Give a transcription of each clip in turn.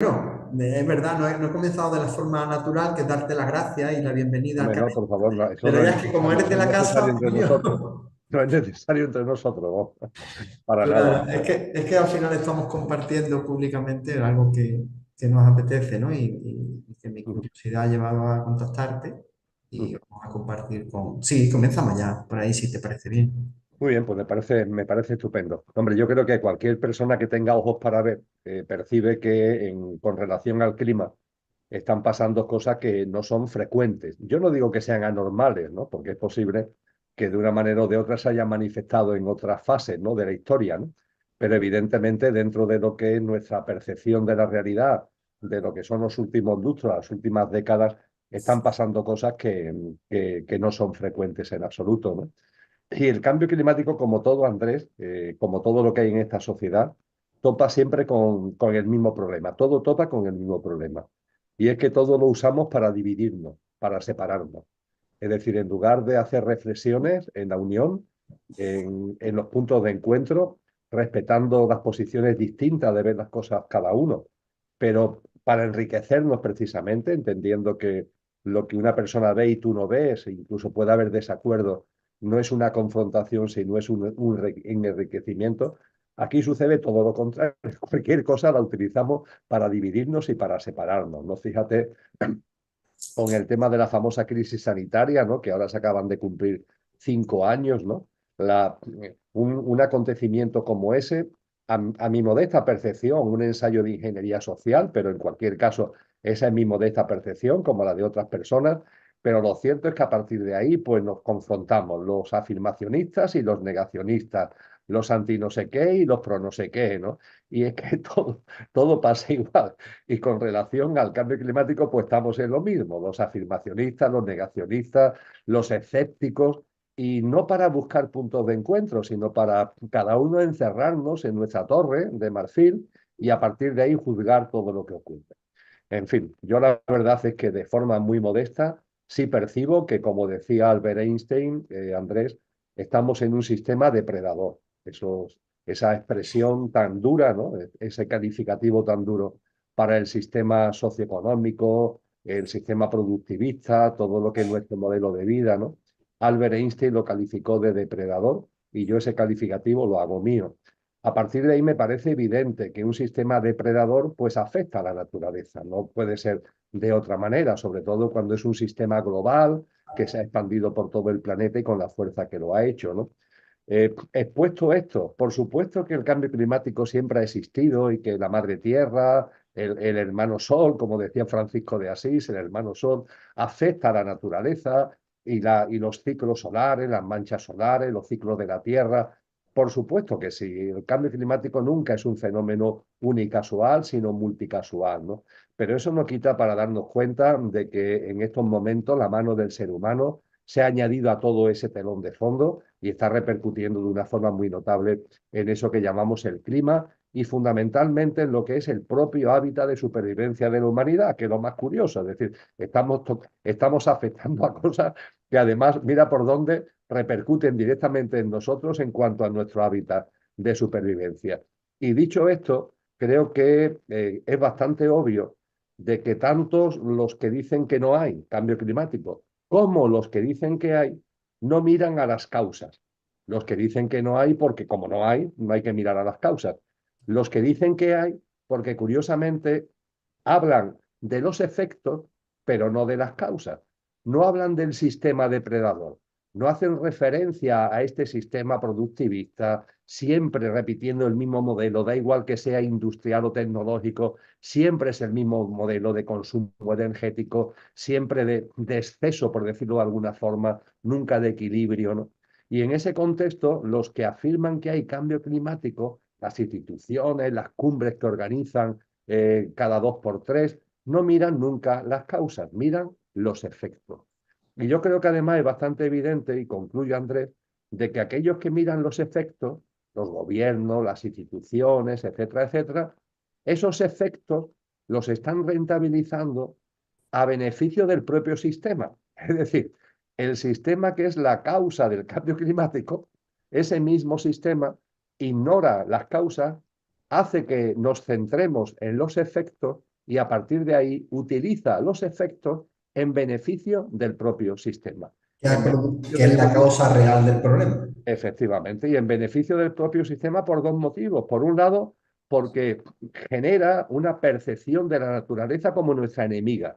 Bueno, es verdad, no he comenzado de la forma natural, que es darte las gracias y la bienvenida al Hombre, canal. no, por favor, no, eso Pero no es ya es que como necesario, eres no de es la necesario casa, entre nosotros, coño, no es necesario entre nosotros, no, para nada. claro, es que al final estamos compartiendo públicamente algo que nos apetece, ¿no? Y que mi Ujú, curiosidad ha llevado a contactarte y ujú. vamos a compartir con... Sí, comenzamos ya, por ahí si te parece bien. Muy bien, pues me parece estupendo. Hombre, yo creo que cualquier persona que tenga ojos para ver percibe que con relación al clima están pasando cosas que no son frecuentes. Yo no digo que sean anormales, ¿no? Porque es posible que de una manera o de otra se hayan manifestado en otras fases, ¿no? De la historia, ¿no? Pero evidentemente dentro de lo que es nuestra percepción de la realidad, de lo que son los últimos lustros, las últimas décadas, están pasando cosas que no son frecuentes en absoluto, ¿no? Y el cambio climático, como todo, Andrés, como todo lo que hay en esta sociedad, topa siempre con el mismo problema. Todo topa con el mismo problema. Y es que todo lo usamos para dividirnos, para separarnos. Es decir, en lugar de hacer reflexiones en la unión, en los puntos de encuentro, respetando las posiciones distintas de ver las cosas cada uno, pero para enriquecernos precisamente, entendiendo que lo que una persona ve y tú no ves, e incluso puede haber desacuerdo, no es una confrontación, sino es un enriquecimiento. Aquí sucede todo lo contrario. Cualquier cosa la utilizamos para dividirnos y para separarnos, ¿no? Fíjate con el tema de la famosa crisis sanitaria, ¿no? Que ahora se acaban de cumplir 5 años, ¿no? Un acontecimiento como ese, a mi modesta percepción, un ensayo de ingeniería social, pero en cualquier caso, esa es mi modesta percepción, como la de otras personas, pero lo cierto es que a partir de ahí, pues nos confrontamos los afirmacionistas y los negacionistas, los anti no sé qué y los pro no sé qué, ¿no? Y es que todo pasa igual. Y con relación al cambio climático, pues estamos en lo mismo, los afirmacionistas, los negacionistas, los escépticos, y no para buscar puntos de encuentro, sino para cada uno encerrarnos en nuestra torre de marfil y a partir de ahí juzgar todo lo que ocurre. En fin, yo la verdad es que de forma muy modesta sí percibo que, como decía Albert Einstein, Andrés, estamos en un sistema depredador. Esa expresión tan dura, ¿no? Ese calificativo tan duro para el sistema socioeconómico, el sistema productivista, todo lo que es nuestro modelo de vida, ¿no? Albert Einstein lo calificó de depredador y yo ese calificativo lo hago mío. A partir de ahí me parece evidente que un sistema depredador pues afecta a la naturaleza, no puede ser de otra manera, sobre todo cuando es un sistema global que se ha expandido por todo el planeta y con la fuerza que lo ha hecho, ¿no? Expuesto esto, por supuesto que el cambio climático siempre ha existido y que la madre tierra, el hermano sol, como decía Francisco de Asís, el hermano sol, afecta a la naturaleza y los ciclos solares, las manchas solares, los ciclos de la tierra. Por supuesto que sí, el cambio climático nunca es un fenómeno unicasual, sino multicasual, ¿no? Pero eso no quita para darnos cuenta de que en estos momentos la mano del ser humano se ha añadido a todo ese telón de fondo y está repercutiendo de una forma muy notable en eso que llamamos el clima y fundamentalmente en lo que es el propio hábitat de supervivencia de la humanidad, que es lo más curioso, es decir, estamos afectando a cosas que además, mira por dónde repercuten directamente en nosotros en cuanto a nuestro hábitat de supervivencia. Y dicho esto, creo que es bastante obvio de que tantos los que dicen que no hay cambio climático como los que dicen que hay, no miran a las causas. Los que dicen que no hay, porque como no hay, no hay que mirar a las causas. Los que dicen que hay, porque curiosamente hablan de los efectos, pero no de las causas. No hablan del sistema depredador, no hacen referencia a este sistema productivista, siempre repitiendo el mismo modelo, da igual que sea industrial o tecnológico, siempre es el mismo modelo de consumo energético, siempre de exceso, por decirlo de alguna forma, nunca de equilibrio, ¿no? Y en ese contexto, los que afirman que hay cambio climático, las instituciones, las cumbres que organizan cada 2 por 3, no miran nunca las causas, miran los efectos. Y yo creo que además es bastante evidente, y concluyo Andrés, de que aquellos que miran los efectos, los gobiernos, las instituciones, etcétera, etcétera, esos efectos los están rentabilizando a beneficio del propio sistema. Es decir, el sistema que es la causa del cambio climático, ese mismo sistema ignora las causas, hace que nos centremos en los efectos y a partir de ahí utiliza los efectos en beneficio del propio sistema. En beneficio que es del la propio causa sistema. real del problema. Efectivamente, y en beneficio del propio sistema por dos motivos. Por un lado, porque genera una percepción de la naturaleza como nuestra enemiga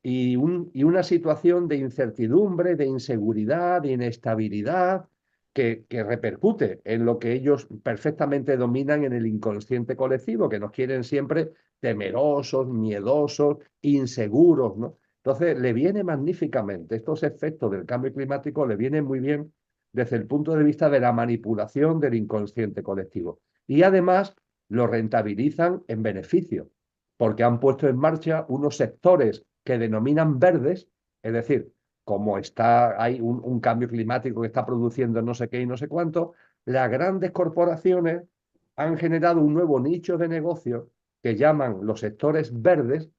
y una situación de incertidumbre, de inseguridad, de inestabilidad, que repercute en lo que ellos perfectamente dominan en el inconsciente colectivo, que nos quieren siempre temerosos, miedosos, inseguros, ¿no? Entonces, le viene magníficamente, estos efectos del cambio climático le vienen muy bien desde el punto de vista de la manipulación del inconsciente colectivo. Y además lo rentabilizan en beneficio, porque han puesto en marcha unos sectores que denominan verdes, es decir, como hay un cambio climático que está produciendo no sé qué y no sé cuánto, las grandes corporaciones han generado un nuevo nicho de negocio que llaman los sectores verdes,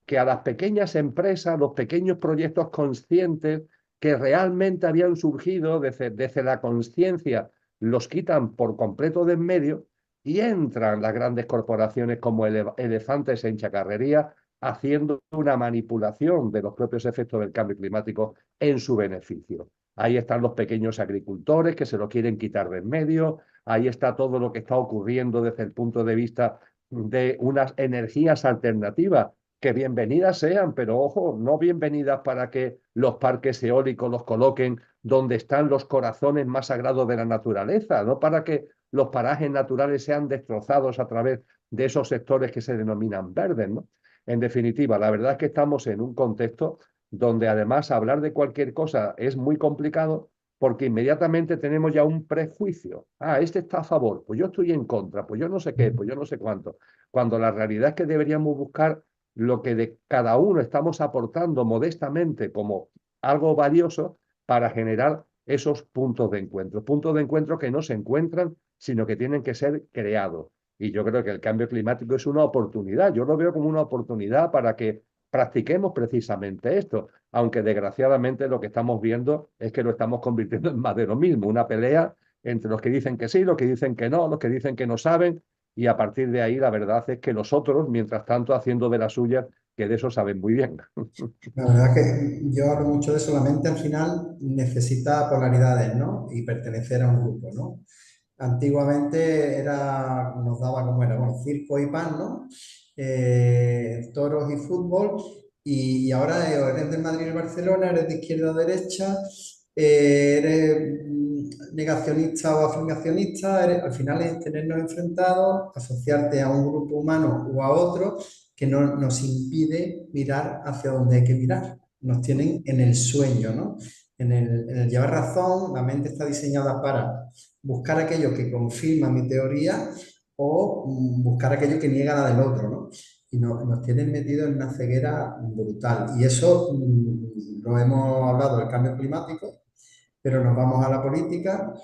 que a las pequeñas empresas, los pequeños proyectos conscientes que realmente habían surgido desde la conciencia, los quitan por completo de en medio y entran las grandes corporaciones como elefantes en chacarrería haciendo una manipulación de los propios efectos del cambio climático en su beneficio. Ahí están los pequeños agricultores que se lo quieren quitar de en medio, ahí está todo lo que está ocurriendo desde el punto de vista de unas energías alternativas que bienvenidas sean, pero ojo, no bienvenidas para que los parques eólicos los coloquen donde están los corazones más sagrados de la naturaleza, no para que los parajes naturales sean destrozados a través de esos sectores que se denominan verdes, ¿no? En definitiva, la verdad es que estamos en un contexto donde además hablar de cualquier cosa es muy complicado porque inmediatamente tenemos ya un prejuicio. Ah, este está a favor, pues yo estoy en contra, pues yo no sé qué, pues yo no sé cuánto. Cuando la realidad es que deberíamos buscar lo que de cada uno estamos aportando modestamente como algo valioso para generar esos puntos de encuentro que no se encuentran, sino que tienen que ser creados. Y yo creo que el cambio climático es una oportunidad. Yo lo veo como una oportunidad para que practiquemos precisamente esto, aunque desgraciadamente lo que estamos viendo es que lo estamos convirtiendo en más de lo mismo, una pelea entre los que dicen que sí, los que dicen que no, los que dicen que no saben, y a partir de ahí la verdad es que los otros, mientras tanto, haciendo de las suyas, que de eso saben muy bien. La verdad que yo hablo mucho de eso, la mente al final necesita polaridades, ¿no? Y pertenecer a un grupo, ¿no? Antiguamente nos daba como era, bueno, circo y pan, ¿no? Toros y fútbol, y ahora eres del Madrid y Barcelona, eres de izquierda o derecha, eres negacionista o afirmacionista, al final es tenernos enfrentados, asociarte a un grupo humano o a otro que no, nos impide mirar hacia donde hay que mirar. Nos tienen en el sueño, ¿no? En el llevar razón, la mente está diseñada para buscar aquello que confirma mi teoría o buscar aquello que niega la del otro, ¿no? Y nos tienen metidos en una ceguera brutal. Y eso lo hemos hablado del cambio climático, pero nos vamos a la política,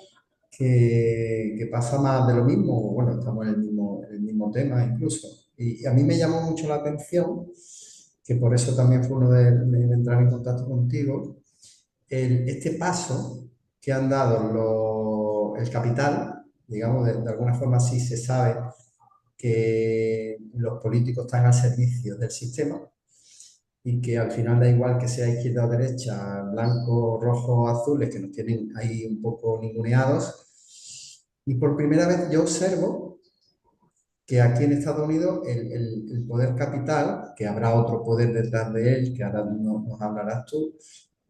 que pasa más de lo mismo. Bueno, estamos en el mismo tema incluso. Y a mí me llamó mucho la atención, que por eso también fue uno de entrar en contacto contigo, este paso que han dado el capital, digamos, de alguna forma sí se sabe que los políticos están al servicio del sistema y que al final da igual que sea izquierda o derecha, blanco, rojo, azules, que nos tienen ahí un poco ninguneados. Y por primera vez yo observo que aquí en Estados Unidos el poder capital, que habrá otro poder detrás de él, que ahora nos hablarás tú,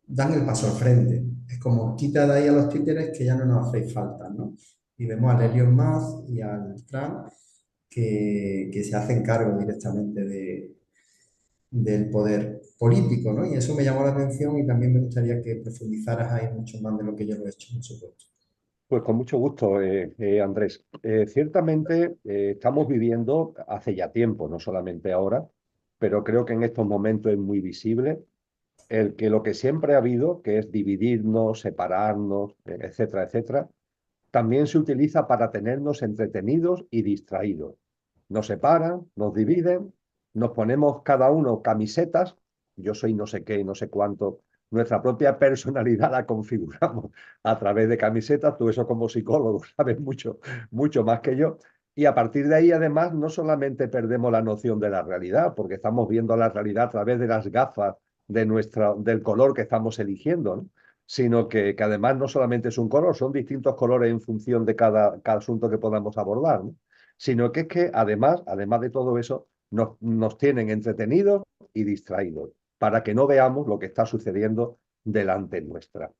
dan el paso al frente. Es como quita de ahí a los títeres que ya no nos hacéis falta, ¿no? Y vemos a Elon Musk y al Trump que se hacen cargo directamente del poder político, ¿no? Y eso me llamó la atención y también me gustaría que profundizaras ahí mucho más de lo que yo lo he hecho, por supuesto. Pues con mucho gusto, Andrés. Ciertamente estamos viviendo hace ya tiempo, no solamente ahora, pero creo que en estos momentos es muy visible el que lo que siempre ha habido, que es dividirnos, separarnos, etcétera, etcétera, también se utiliza para tenernos entretenidos y distraídos. Nos separan, nos dividen, nos ponemos cada uno camisetas, yo soy no sé qué y no sé cuánto, nuestra propia personalidad la configuramos a través de camisetas, tú eso como psicólogo sabes mucho, mucho más que yo, Y a partir de ahí, además, no solamente perdemos la noción de la realidad, porque estamos viendo la realidad a través de las gafas del color que estamos eligiendo, ¿no? Sino que además no solamente es un color, son distintos colores en función de cada asunto que podamos abordar, ¿no? Sino que es que además de todo eso, nos tienen entretenidos y distraídos para que no veamos lo que está sucediendo delante nuestra.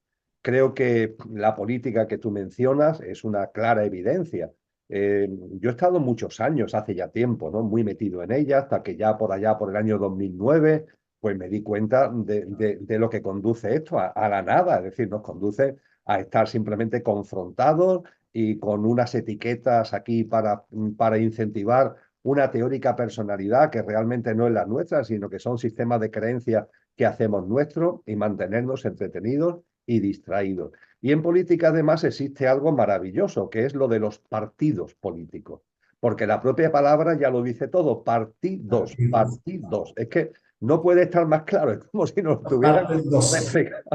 Creo que la política que tú mencionas es una clara evidencia. Yo he estado muchos años, hace ya tiempo, ¿no? Muy metido en ella, hasta que ya por allá, por el año 2009, pues me di cuenta de lo que conduce esto a la nada, es decir, nos conduce a estar simplemente confrontados y con unas etiquetas aquí para incentivar una teórica personalidad que realmente no es la nuestra, sino que son sistemas de creencias que hacemos nuestros y mantenernos entretenidos y distraídos. Y en política además existe algo maravilloso, que es lo de los partidos políticos. Porque la propia palabra ya lo dice todo, partidos, Partidos. partidos. Es que no puede estar más claro, es como si nos estuvieran Parte 2. refregando,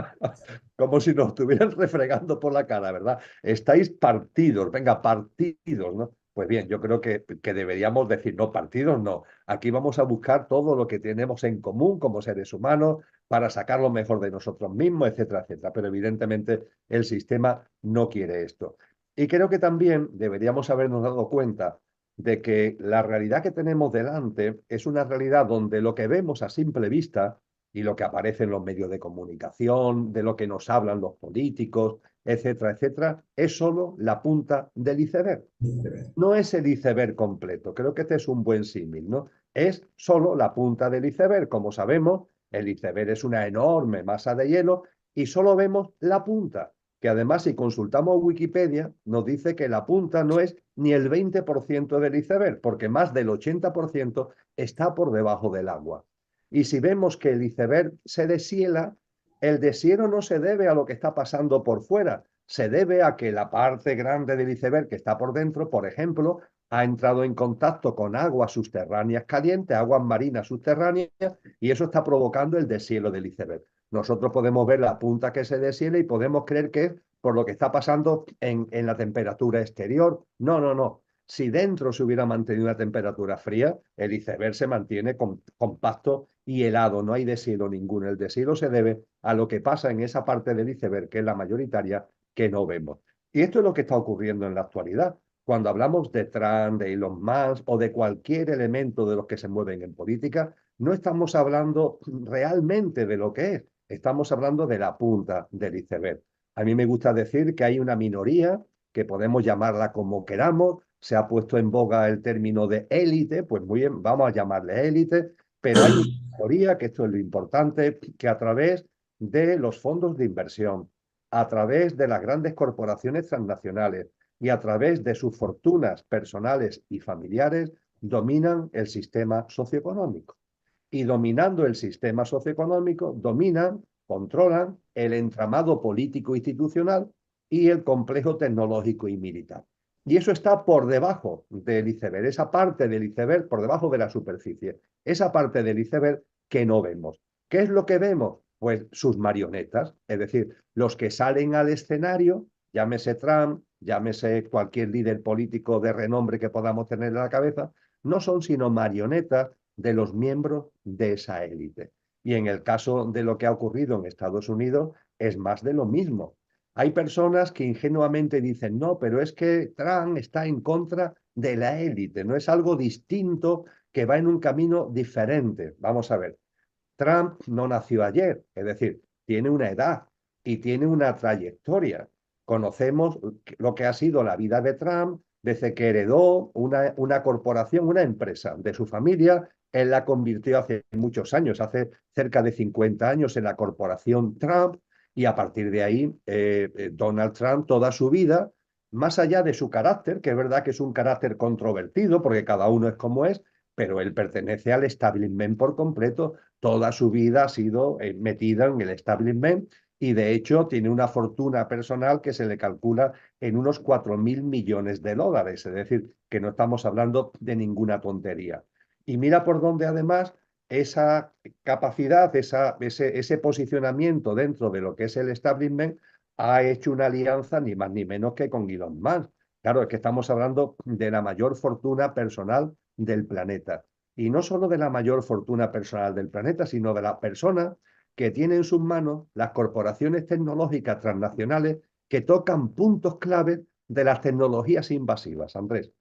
como si nos estuvieran refregando por la cara, ¿verdad? Estáis partidos, venga, partidos, ¿no? Pues bien, yo creo que deberíamos decir, no, partidos no. Aquí vamos a buscar todo lo que tenemos en común como seres humanos para sacar lo mejor de nosotros mismos, etcétera, etcétera. Pero evidentemente el sistema no quiere esto. Y creo que también deberíamos habernos dado cuenta de que la realidad que tenemos delante es una realidad donde lo que vemos a simple vista y lo que aparece en los medios de comunicación, de lo que nos hablan los políticos, etcétera, etcétera, es solo la punta del iceberg. No es el iceberg completo, creo que este es un buen símil, ¿no? Es solo la punta del iceberg. Como sabemos, el iceberg es una enorme masa de hielo y solo vemos la punta, que además si consultamos Wikipedia nos dice que la punta no es ni el 20% del iceberg, porque más del 80% está por debajo del agua. Y si vemos que el iceberg se deshiela, el deshielo no se debe a lo que está pasando por fuera, se debe a que la parte grande del iceberg que está por dentro, por ejemplo, ha entrado en contacto con aguas subterráneas calientes, aguas marinas subterráneas, y eso está provocando el deshielo del iceberg. Nosotros podemos ver la punta que se deshiela y podemos creer que es por lo que está pasando en la temperatura exterior. No, no, no. Si dentro se hubiera mantenido una temperatura fría, el iceberg se mantiene compacto y helado, no hay deshielo ninguno. El deshielo se debe a lo que pasa en esa parte del iceberg, que es la mayoritaria, que no vemos. Y esto es lo que está ocurriendo en la actualidad. Cuando hablamos de Trump, de Elon Musk o de cualquier elemento de los que se mueven en política, no estamos hablando realmente de lo que es, estamos hablando de la punta del iceberg. A mí me gusta decir que hay una minoría, que podemos llamarla como queramos, se ha puesto en boga el término de élite, pues muy bien, vamos a llamarle élite, pero hay una minoría, que esto es lo importante, que a través de los fondos de inversión, a través de las grandes corporaciones transnacionales y a través de sus fortunas personales y familiares, dominan el sistema socioeconómico. Y dominando el sistema socioeconómico, dominan, controlan el entramado político institucional y el complejo tecnológico y militar. Y eso está por debajo del iceberg, esa parte del iceberg por debajo de la superficie, esa parte del iceberg que no vemos. ¿Qué es lo que vemos? Pues sus marionetas, es decir, los que salen al escenario, llámese Trump, llámese cualquier líder político de renombre que podamos tener en la cabeza, no son sino marionetas de los miembros de esa élite. Y en el caso de lo que ha ocurrido en Estados Unidos, es más de lo mismo. Hay personas que ingenuamente dicen, no, pero es que Trump está en contra de la élite, no es algo distinto que va en un camino diferente. Vamos a ver, Trump no nació ayer, es decir, tiene una edad y tiene una trayectoria. Conocemos lo que ha sido la vida de Trump desde que heredó una corporación, una empresa de su familia. Él la convirtió hace muchos años, hace cerca de 50 años, en la corporación Trump, y a partir de ahí Donald Trump toda su vida, más allá de su carácter, que es verdad que es un carácter controvertido porque cada uno es como es, pero él pertenece al establishment por completo. Toda su vida ha sido metida en el establishment y de hecho tiene una fortuna personal que se le calcula en unos 4.000 millones de dólares, es decir, que no estamos hablando de ninguna tontería. Y mira por dónde además esa capacidad, ese posicionamiento dentro de lo que es el establishment ha hecho una alianza ni más ni menos que con Elon Musk. Claro, es que estamos hablando de la mayor fortuna personal del planeta. Y no solo de la mayor fortuna personal del planeta, sino de las personas que tienen en sus manos las corporaciones tecnológicas transnacionales que tocan puntos claves de las tecnologías invasivas, Andrés.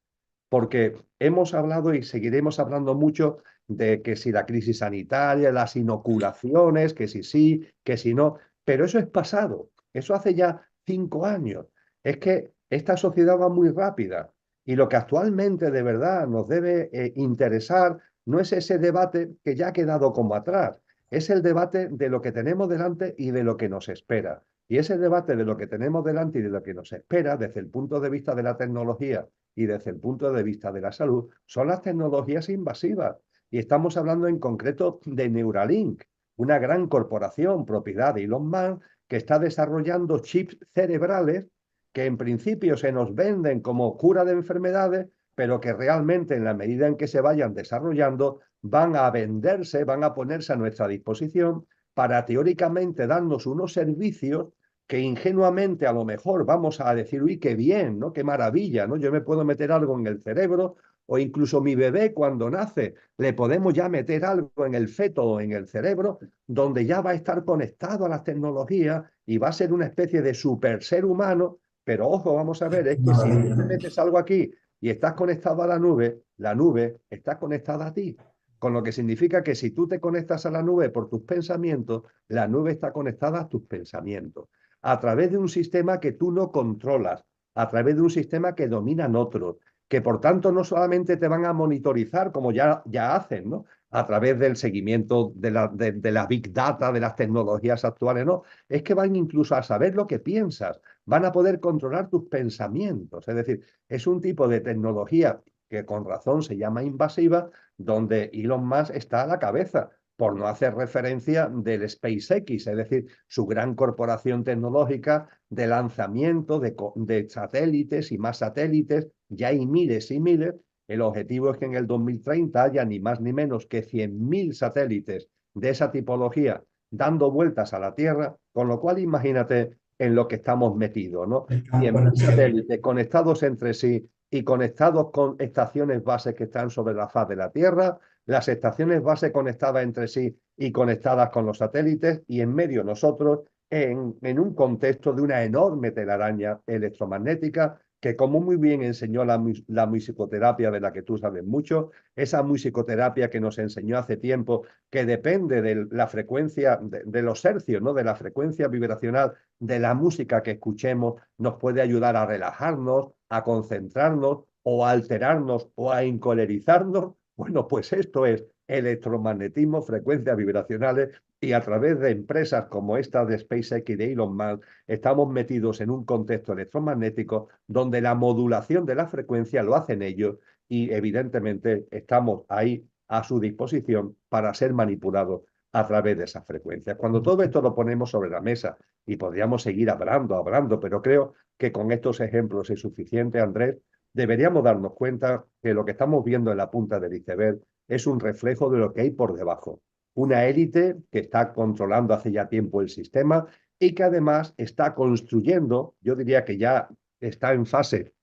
Porque hemos hablado y seguiremos hablando mucho de que si la crisis sanitaria, las inoculaciones, que si sí, que si no, pero eso es pasado, eso hace ya 5 años. Es que esta sociedad va muy rápida y lo que actualmente de verdad nos debe interesar no es ese debate que ya ha quedado como atrás, es el debate de lo que tenemos delante y de lo que nos espera. Y ese debate de lo que tenemos delante y de lo que nos espera desde el punto de vista de la tecnología y desde el punto de vista de la salud son las tecnologías invasivas. Y estamos hablando en concreto de Neuralink, una gran corporación propiedad de Elon Musk que está desarrollando chips cerebrales que en principio se nos venden como cura de enfermedades, pero que realmente en la medida en que se vayan desarrollando van a venderse, van a ponerse a nuestra disposición para teóricamente darnos unos servicios que ingenuamente a lo mejor vamos a decir, uy, qué bien, ¿no? Qué maravilla, ¿no? Yo me puedo meter algo en el cerebro o incluso mi bebé cuando nace, le podemos ya meter algo en el feto o en el cerebro, donde ya va a estar conectado a las tecnologías y va a ser una especie de super ser humano, pero ojo, vamos a ver, es que si tú Maravilla, te ¿no? metes algo aquí y estás conectado a la nube está conectada a ti. Con lo que significa que si tú te conectas a la nube por tus pensamientos, la nube está conectada a tus pensamientos a través de un sistema que tú no controlas, a través de un sistema que dominan otros, que por tanto no solamente te van a monitorizar como ya hacen, ¿no? A través del seguimiento de la big data, de las tecnologías actuales, no, es que van incluso a saber lo que piensas, van a poder controlar tus pensamientos, es decir, es un tipo de tecnología que con razón se llama invasiva, donde Elon Musk está a la cabeza, por no hacer referencia del SpaceX, es decir, su gran corporación tecnológica de lanzamiento de satélites y más satélites, ya hay miles y miles. El objetivo es que en el 2030 haya ni más ni menos que 100.000 satélites de esa tipología dando vueltas a la Tierra, con lo cual imagínate en lo que estamos metidos, ¿no? El campo 100.000 electrónico. satélites conectados entre sí y conectados con estaciones bases que están sobre la faz de la Tierra, las estaciones base conectadas entre sí y conectadas con los satélites, y en medio nosotros en un contexto de una enorme telaraña electromagnética que, como muy bien enseñó la musicoterapia de la que tú sabes mucho, esa musicoterapia que nos enseñó hace tiempo, que depende de la frecuencia, de los hercios, ¿no? De la frecuencia vibracional de la música que escuchemos, nos puede ayudar a relajarnos, a concentrarnos o a alterarnos o a encolerizarnos. Bueno, pues esto es electromagnetismo, frecuencias vibracionales, y a través de empresas como esta de SpaceX y de Elon Musk estamos metidos en un contexto electromagnético donde la modulación de la frecuencia lo hacen ellos y evidentemente estamos ahí a su disposición para ser manipulados a través de esas frecuencias. Cuando todo esto lo ponemos sobre la mesa, y podríamos seguir hablando, pero creo que con estos ejemplos es suficiente, Andrés, deberíamos darnos cuenta que lo que estamos viendo en la punta del iceberg es un reflejo de lo que hay por debajo. Una élite que está controlando hace ya tiempo el sistema y que además está construyendo, yo diría que ya está en fase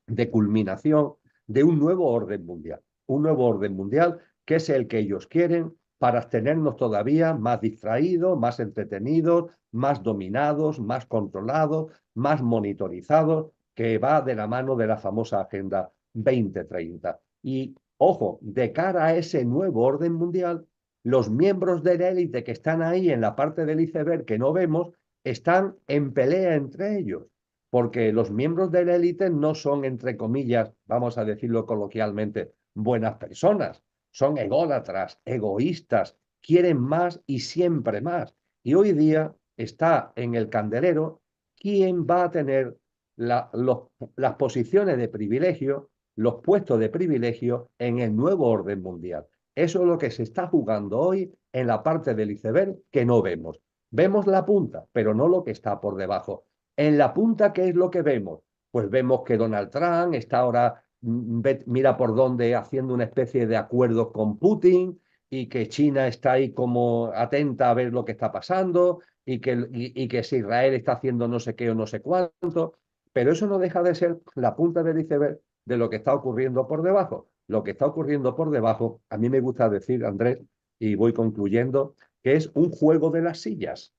de culminación de un nuevo orden mundial. Un nuevo orden mundial que es el que ellos quieren para tenernos todavía más distraídos, más entretenidos, más dominados, más controlados, más monitorizados, que va de la mano de la famosa Agenda 2030. Y ojo, de cara a ese nuevo orden mundial, los miembros de la élite que están ahí en la parte del iceberg que no vemos, están en pelea entre ellos, porque los miembros de la élite no son, entre comillas, vamos a decirlo coloquialmente, buenas personas, son ególatras, egoístas, quieren más y siempre más. Y hoy día está en el candelero quién va a tener las posiciones de privilegio, los puestos de privilegio en el nuevo orden mundial. Eso es lo que se está jugando hoy en la parte del iceberg que no vemos. Vemos la punta, pero no lo que está por debajo. En la punta, ¿qué es lo que vemos? Pues vemos que Donald Trump está ahora, mira por dónde, haciendo una especie de acuerdo con Putin, y que China está ahí como atenta a ver lo que está pasando, y que si Israel está haciendo no sé qué o no sé cuánto. pero eso no deja de ser la punta del iceberg de lo que está ocurriendo por debajo. Lo que está ocurriendo por debajo, a mí me gusta decir, Andrés, y voy concluyendo, que es un juego de las sillas.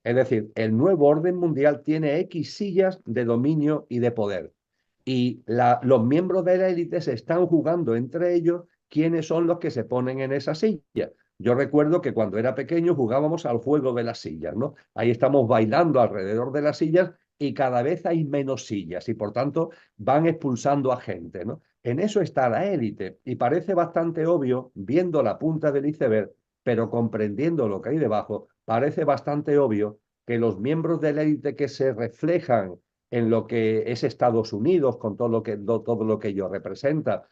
Es decir, el nuevo orden mundial tiene X sillas de dominio y de poder. Y los miembros de la élite se están jugando entre ellos quiénes son los que se ponen en esa silla. Yo recuerdo que cuando era pequeño jugábamos al juego de las sillas, ¿no? Ahí estamos bailando alrededor de las sillas y cada vez hay menos sillas y por tanto van expulsando a gente, ¿no? En eso está la élite y parece bastante obvio, viendo la punta del iceberg, pero comprendiendo lo que hay debajo, parece bastante obvio que los miembros de la élite que se reflejan en lo que es Estados Unidos, con todo lo que ello representa,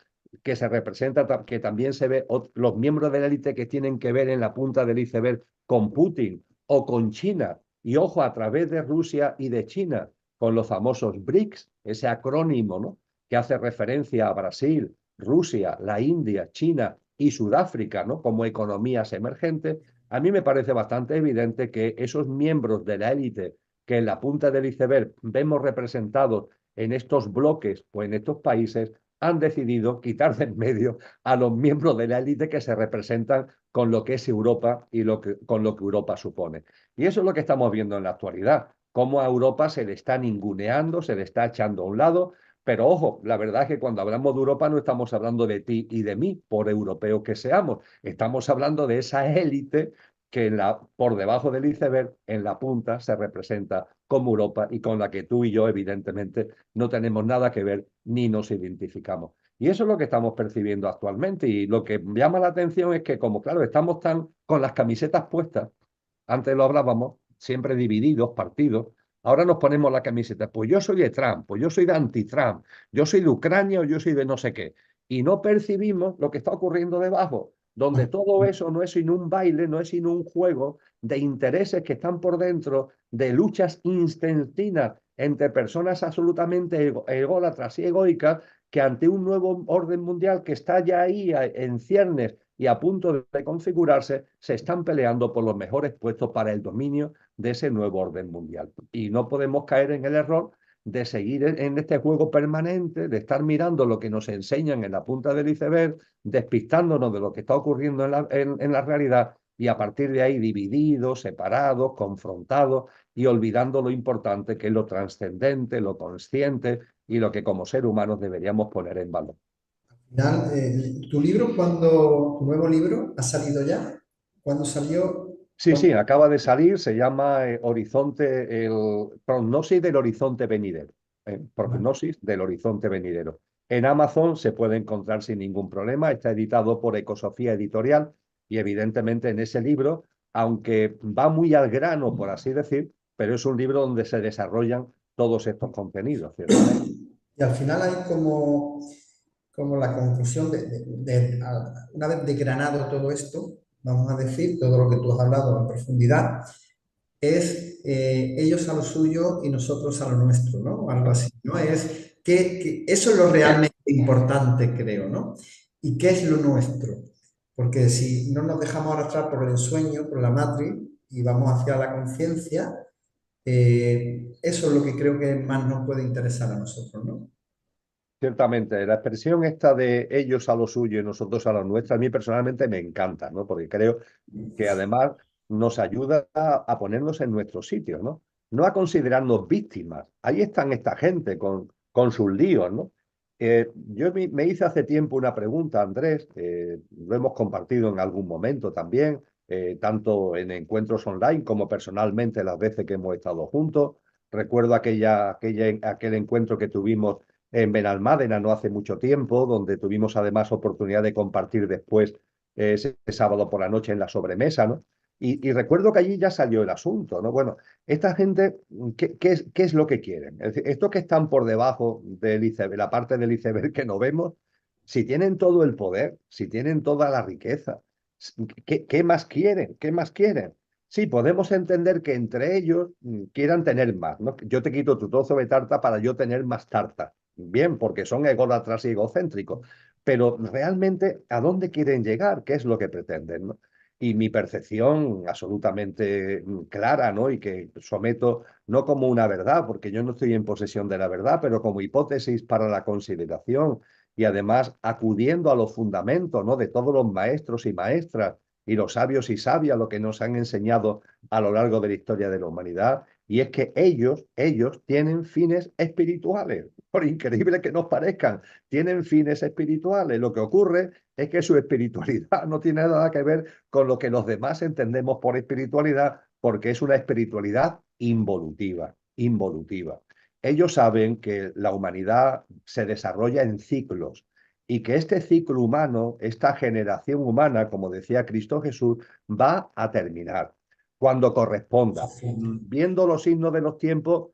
que se representa, que también se ve los miembros de la élite que tienen que ver en la punta del iceberg con Putin o con China, y ojo, a través de Rusia y de China, con los famosos BRICS, ese acrónimo, ¿no? Que hace referencia a Brasil, Rusia, la India, China y Sudáfrica, ¿no? Como economías emergentes. A mí me parece bastante evidente que esos miembros de la élite que en la punta del iceberg vemos representados en estos bloques o en estos países, han decidido quitar de en medio a los miembros de la élite que se representan con lo que es Europa y con lo que Europa supone. Y eso es lo que estamos viendo en la actualidad, cómo a Europa se le está ninguneando, se le está echando a un lado, pero ojo, la verdad es que cuando hablamos de Europa no estamos hablando de ti y de mí, por europeos que seamos, estamos hablando de esa élite que por debajo del iceberg, en la punta, se representa como Europa y con la que tú y yo, evidentemente, no tenemos nada que ver ni nos identificamos. Y eso es lo que estamos percibiendo actualmente. Y lo que llama la atención es que, como claro, estamos tan con las camisetas puestas, antes lo hablábamos, siempre divididos, partidos, ahora nos ponemos la camiseta, pues yo soy de Trump, pues yo soy de anti-Trump, yo soy de Ucrania o yo soy de no sé qué. Y no percibimos lo que está ocurriendo debajo, donde todo eso no es sino un baile, no es sino un juego de intereses que están por dentro, de luchas intestinas entre personas absolutamente ególatras y egoicas, que ante un nuevo orden mundial que está ya ahí en ciernes y a punto de configurarse, se están peleando por los mejores puestos para el dominio de ese nuevo orden mundial. Y no podemos caer en el error de seguir en este juego permanente, de estar mirando lo que nos enseñan en la punta del iceberg, despistándonos de lo que está ocurriendo en la realidad y a partir de ahí divididos, separados, confrontados y olvidando lo importante que es lo trascendente, lo consciente y lo que como ser humanos deberíamos poner en valor. Final, ¿tu libro cuando, tu nuevo libro ha salido ya? ¿Cuándo salió? Sí, sí, acaba de salir, se llama Horizonte, el prognosis del horizonte venidero. Vale. Prognosis del horizonte venidero. En Amazon se puede encontrar sin ningún problema, está editado por Ecosofía Editorial y evidentemente en ese libro, aunque va muy al grano, por así decir, pero es un libro donde se desarrollan todos estos contenidos, ciertamente. Y al final hay como, como la conclusión una vez desgranado todo esto, vamos a decir, todo lo que tú has hablado en profundidad, es ellos a lo suyo y nosotros a lo nuestro, ¿no? Algo así, ¿no? Es que eso es lo realmente importante, creo, ¿no? ¿Y qué es lo nuestro? Porque si no nos dejamos arrastrar por el ensueño, por la matriz, y vamos hacia la conciencia, eso es lo que creo que más nos puede interesar a nosotros, ¿no? Ciertamente, la expresión esta de ellos a lo suyo y nosotros a lo nuestro, a mí personalmente me encanta, ¿no? Porque creo que además nos ayuda a ponernos en nuestro sitio, ¿no? No a considerarnos víctimas. Ahí están esta gente con sus líos, ¿no? Yo me hice hace tiempo una pregunta, Andrés, lo hemos compartido en algún momento también, tanto en encuentros online como personalmente las veces que hemos estado juntos. Recuerdo aquel encuentro que tuvimos en Benalmádena no hace mucho tiempo, donde tuvimos además oportunidad de compartir después ese sábado por la noche en la sobremesa, ¿no? Y recuerdo que allí ya salió el asunto, ¿no? Bueno, esta gente, ¿qué es lo que quieren? Es decir, estos que están por debajo del iceberg, la parte del iceberg que no vemos, si tienen todo el poder, si tienen toda la riqueza, ¿qué más quieren? ¿Qué más quieren? Sí, podemos entender que entre ellos quieran tener más, ¿no? Yo te quito tu trozo de tarta para yo tener más tarta. Bien, porque son ególatras y egocéntricos. Pero realmente, ¿a dónde quieren llegar? ¿Qué es lo que pretenden, ¿no? y mi percepción absolutamente clara, ¿no? Y que someto no como una verdad, porque yo no estoy en posesión de la verdad, pero como hipótesis para la consideración y además acudiendo a los fundamentos, ¿no? De todos los maestros y maestras y los sabios y sabias, lo que nos han enseñado a lo largo de la historia de la humanidad, y es que ellos tienen fines espirituales, por increíble que nos parezcan, tienen fines espirituales. Lo que ocurre es que su espiritualidad no tiene nada que ver con lo que los demás entendemos por espiritualidad, porque es una espiritualidad involutiva, involutiva. Ellos saben que la humanidad se desarrolla en ciclos y que este ciclo humano, esta generación humana, como decía Cristo Jesús, va a terminar cuando corresponda. Viendo los signos de los tiempos,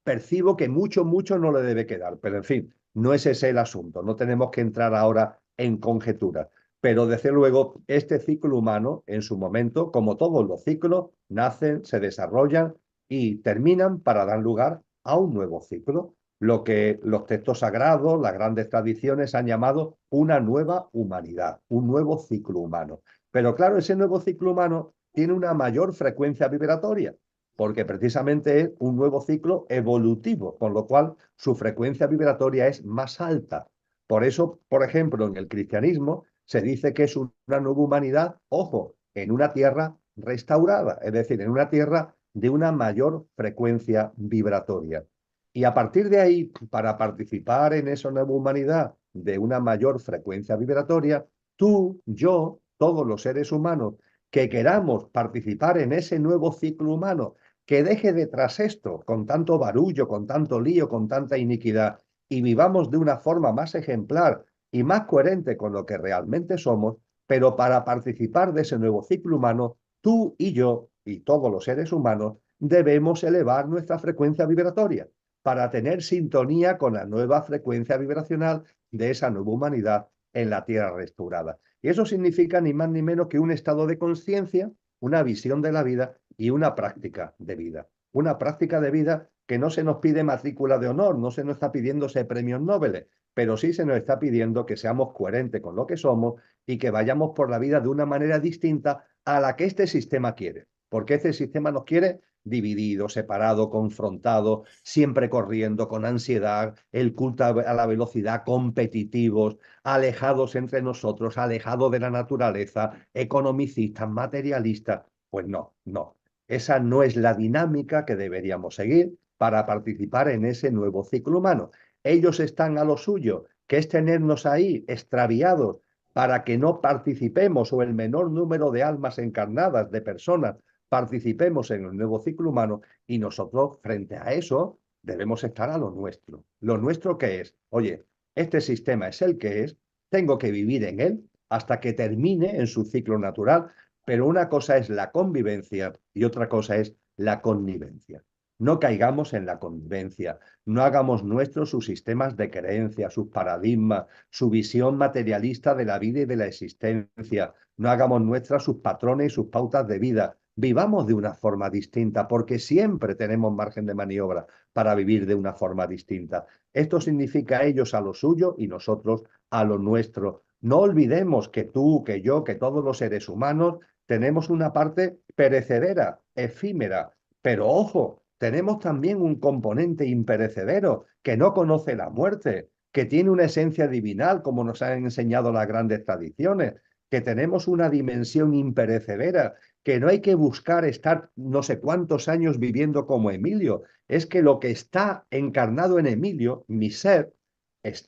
percibo que mucho no le debe quedar, pero en fin, no es ese el asunto, no tenemos que entrar ahora en conjeturas. Pero desde luego, este ciclo humano, en su momento, como todos los ciclos, nacen, se desarrollan y terminan para dar lugar a un nuevo ciclo, lo que los textos sagrados, las grandes tradiciones han llamado una nueva humanidad, un nuevo ciclo humano. Pero claro, ese nuevo ciclo humano tiene una mayor frecuencia vibratoria, porque precisamente es un nuevo ciclo evolutivo, con lo cual su frecuencia vibratoria es más alta. Por eso, por ejemplo, en el cristianismo se dice que es una nueva humanidad, ojo, en una tierra restaurada, es decir, en una tierra de una mayor frecuencia vibratoria. Y a partir de ahí, para participar en esa nueva humanidad de una mayor frecuencia vibratoria, tú, yo, todos los seres humanos que queramos participar en ese nuevo ciclo humano, que deje detrás esto, con tanto barullo, con tanto lío, con tanta iniquidad, y vivamos de una forma más ejemplar y más coherente con lo que realmente somos, pero para participar de ese nuevo ciclo humano, tú y yo, y todos los seres humanos, debemos elevar nuestra frecuencia vibratoria para tener sintonía con la nueva frecuencia vibracional de esa nueva humanidad en la tierra restaurada. Y eso significa ni más ni menos que un estado de conciencia, una visión de la vida y una práctica de vida. Una práctica de vida que no se nos pide matrícula de honor, no se nos está pidiéndose premios Nobel, pero sí se nos está pidiendo que seamos coherentes con lo que somos y que vayamos por la vida de una manera distinta a la que este sistema quiere. Porque este sistema nos quiere dividido, separado, confrontado, siempre corriendo con ansiedad, el culto a la velocidad, competitivos, alejados entre nosotros, alejados de la naturaleza, economicistas, materialistas. Pues no, no. Esa no es la dinámica que deberíamos seguir para participar en ese nuevo ciclo humano. Ellos están a lo suyo, que es tenernos ahí extraviados para que no participemos o el menor número de almas encarnadas, de personas, participemos en el nuevo ciclo humano, y nosotros frente a eso debemos estar a lo nuestro. ¿Lo nuestro qué es? Oye, este sistema es el que es, tengo que vivir en él hasta que termine en su ciclo natural, pero una cosa es la convivencia y otra cosa es la connivencia. No caigamos en la convivencia, no hagamos nuestros sus sistemas de creencia, sus paradigmas, su visión materialista de la vida y de la existencia, no hagamos nuestras sus patrones y sus pautas de vida. Vivamos de una forma distinta, porque siempre tenemos margen de maniobra para vivir de una forma distinta. Esto significa ellos a lo suyo y nosotros a lo nuestro. No olvidemos que tú, que yo, que todos los seres humanos tenemos una parte perecedera, efímera, pero ojo, tenemos también un componente imperecedero que no conoce la muerte, que tiene una esencia divinal, como nos han enseñado las grandes tradiciones, que tenemos una dimensión imperecedera, que no hay que buscar estar no sé cuántos años viviendo como Emilio, es que lo que está encarnado en Emilio, mi ser,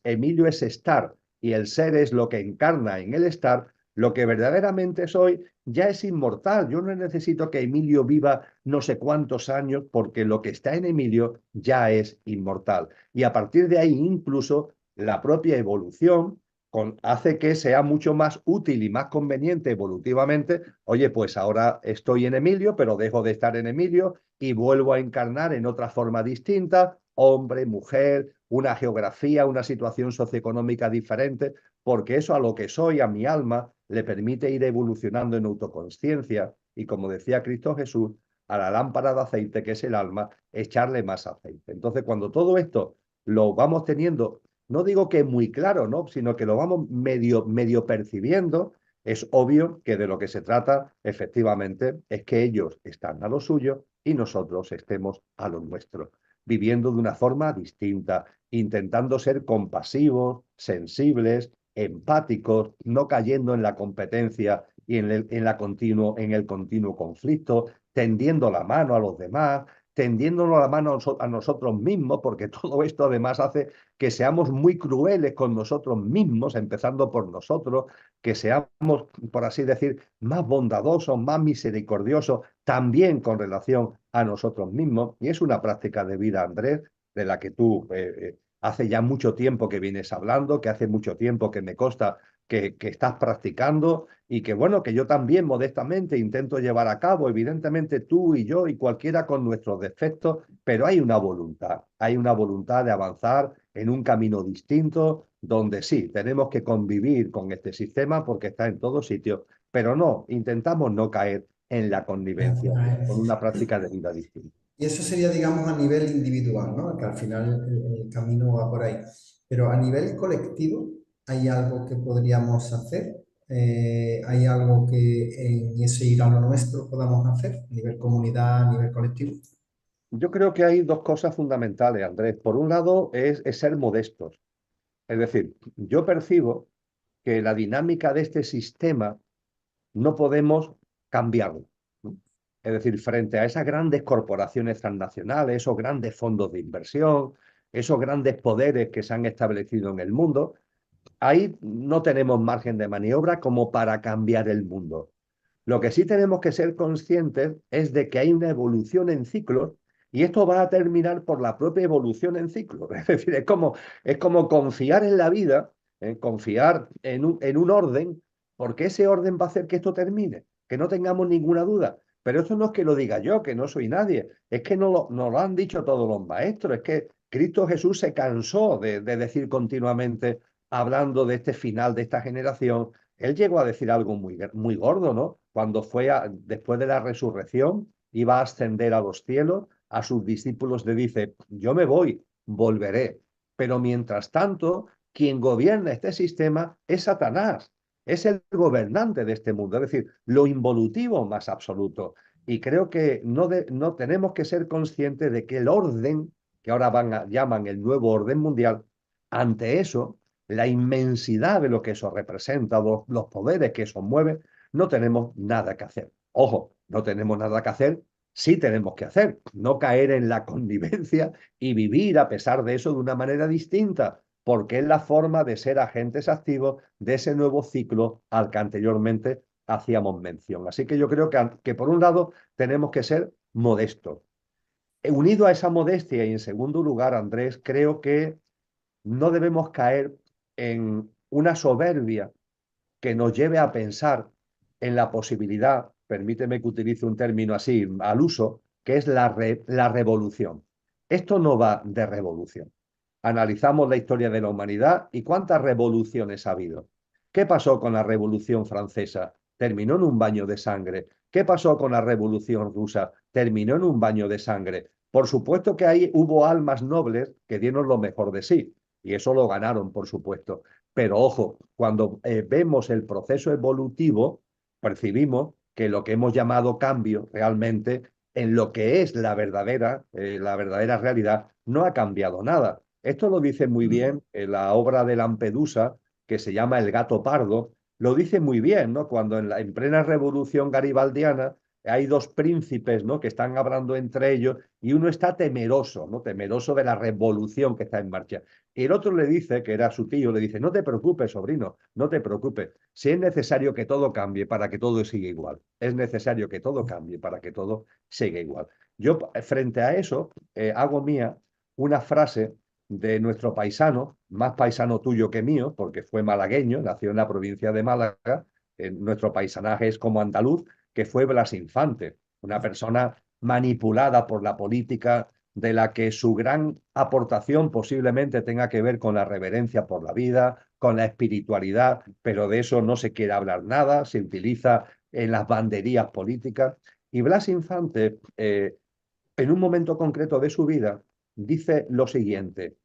Emilio es estar y el ser es lo que encarna en el estar, lo que verdaderamente soy ya es inmortal. Yo no necesito que Emilio viva no sé cuántos años porque lo que está en Emilio ya es inmortal. Y a partir de ahí incluso la propia evolución hace que sea mucho más útil y más conveniente evolutivamente. Oye, pues ahora estoy en Emilio, pero dejo de estar en Emilio y vuelvo a encarnar en otra forma distinta, hombre, mujer, una geografía, una situación socioeconómica diferente, porque eso a lo que soy, a mi alma, le permite ir evolucionando en autoconsciencia y, como decía Cristo Jesús, a la lámpara de aceite, que es el alma, echarle más aceite. Entonces, cuando todo esto lo vamos teniendo, no digo que muy claro, ¿no? Sino que lo vamos medio percibiendo, Es obvio que de lo que se trata, efectivamente, es que ellos están a lo suyo y nosotros estemos a lo nuestro, viviendo de una forma distinta, intentando ser compasivos, sensibles, empáticos, no cayendo en la competencia y en el continuo conflicto, tendiendo la mano a los demás, tendiéndonos la mano a nosotros mismos, porque todo esto además hace que seamos muy crueles con nosotros mismos, empezando por nosotros, que seamos, por así decir, más bondadosos, más misericordiosos, también con relación a nosotros mismos. Y es una práctica de vida, Andrés, de la que tú hace ya mucho tiempo que vienes hablando, que hace mucho tiempo que me consta que estás practicando y que, bueno, que yo también modestamente intento llevar a cabo, evidentemente tú y yo y cualquiera con nuestros defectos, pero hay una voluntad de avanzar en un camino distinto, donde sí, tenemos que convivir con este sistema porque está en todos sitios, pero no, intentamos no caer en la connivencia con una práctica de vida distinta. Y eso sería, digamos, a nivel individual, ¿no? Que al final el camino va por ahí. Pero a nivel colectivo, ¿hay algo que podríamos hacer? ¿Hay algo que en ese ir a lo nuestro podamos hacer? A nivel comunidad, a nivel colectivo. Yo creo que hay dos cosas fundamentales, Andrés. Por un lado, es ser modestos. Es decir, yo percibo que la dinámica de este sistema no podemos cambiarlo, ¿no? Es decir, frente a esas grandes corporaciones transnacionales, esos grandes fondos de inversión, esos grandes poderes que se han establecido en el mundo, ahí no tenemos margen de maniobra como para cambiar el mundo. Lo que sí tenemos que ser conscientes es de que hay una evolución en ciclos y esto va a terminar por la propia evolución en ciclos. Es decir, es como confiar en la vida, confiar en un orden, porque ese orden va a hacer que esto termine, que no tengamos ninguna duda. Pero eso no es que lo diga yo, que no soy nadie, es que nos lo han dicho todos los maestros, es que Cristo Jesús se cansó de decir continuamente, hablando de este final de esta generación, él llegó a decir algo muy gordo, ¿no? Cuando después de la resurrección, iba a ascender a los cielos, a sus discípulos le dice, yo me voy, volveré. Pero mientras tanto, quien gobierna este sistema es Satanás, es el gobernante de este mundo, es decir, lo involutivo más absoluto. Y creo que no tenemos que ser conscientes de que el orden, que ahora llaman el nuevo orden mundial, ante eso la inmensidad de lo que eso representa, los poderes que eso mueve, no tenemos nada que hacer. Ojo, no tenemos nada que hacer, sí tenemos que hacer, no caer en la connivencia y vivir a pesar de eso de una manera distinta, porque es la forma de ser agentes activos de ese nuevo ciclo al que anteriormente hacíamos mención. Así que yo creo que por un lado tenemos que ser modestos. Unido a esa modestia y en segundo lugar, Andrés, creo que no debemos caer en una soberbia que nos lleve a pensar en la posibilidad, permíteme que utilice un término así al uso, que es la revolución. Esto no va de revolución. Analizamos la historia de la humanidad y cuántas revoluciones ha habido. ¿Qué pasó con la Revolución Francesa? Terminó en un baño de sangre. ¿Qué pasó con la Revolución Rusa? Terminó en un baño de sangre. Por supuesto que ahí hubo almas nobles que dieron lo mejor de sí, y eso lo ganaron, por supuesto. Pero ojo, cuando vemos el proceso evolutivo, percibimos que lo que hemos llamado cambio realmente en lo que es la verdadera realidad, no ha cambiado nada. Esto lo dice muy bien en la obra de Lampedusa, que se llama El gato pardo, lo dice muy bien, ¿no? Cuando en plena revolución garibaldiana hay dos príncipes, ¿no? Que están hablando entre ellos y uno está temeroso, ¿no? Temeroso de la revolución que está en marcha. Y el otro le dice, que era su tío, le dice, no te preocupes, sobrino, no te preocupes. Si es necesario que todo cambie para que todo siga igual, es necesario que todo cambie para que todo siga igual. Yo, frente a eso, hago mía una frase de nuestro paisano, más paisano tuyo que mío, porque fue malagueño, nació en la provincia de Málaga, nuestro paisanaje es como andaluz, que fue Blas Infante, una persona manipulada por la política, de la que su gran aportación posiblemente tenga que ver con la reverencia por la vida, con la espiritualidad, pero de eso no se quiere hablar nada, se utiliza en las banderías políticas. Y Blas Infante, en un momento concreto de su vida, dice lo siguiente: